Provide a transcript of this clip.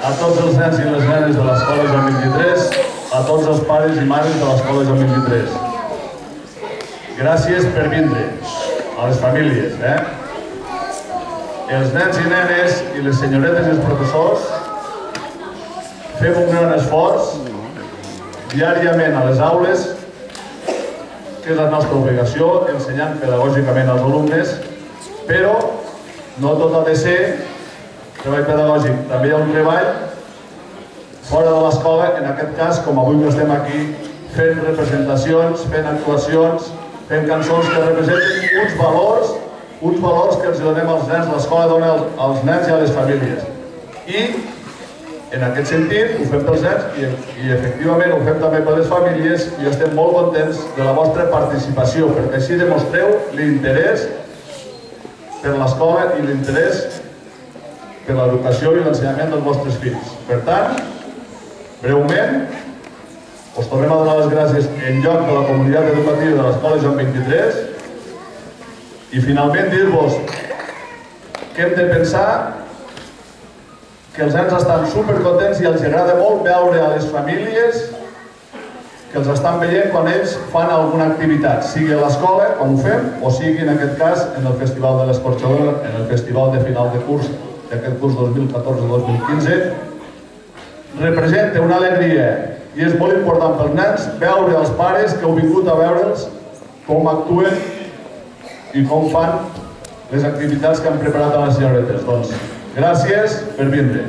a tots els nens i les nenes de l'Escola Joan 23, a tots els pares i mares de l'Escola Joan 23. Gràcies per vindre, a les famílies. Els nens i nenes i les senyoretes i els professors fem un gran esforç diàriament a les aules, que és la nostra obligació, ensenyant pedagògicament als alumnes, però no tot ha de ser treball pedagògic. També hi ha un treball fora de l'escola, en aquest cas, com avui que estem aquí, fent representacions, fent actuacions, fent cançons que representen uns valors que els donem als nens, l'escola dona als nens i a les famílies. I, en aquest sentit, ho fem pels nens i efectivament ho fem també per les famílies i estem molt contents de la vostra participació, perquè així demostreu l'interès per l'escola i l'interès per l'educació i l'ensenyament dels vostres fills. Per tant, breument, us tornem a donar les gràcies en lloc de la comunitat educativa de l'Escola Joan 23 i finalment dir-vos que hem de pensar que els nens estan supercontents i els agrada molt veure a les famílies que els estan veient quan ells fan alguna activitat, sigui a l'escola, quan ho fem, o sigui en aquest cas en el Festival de l'Escorxador, en el festival de final de curs d'aquest curs 2014-2015. Representa una alegria i és molt important pels nens veure els pares que heu vingut a veure'ls com actuen i com fan les activitats que han preparat a les senyoretes. Doncs, gràcies per vindre.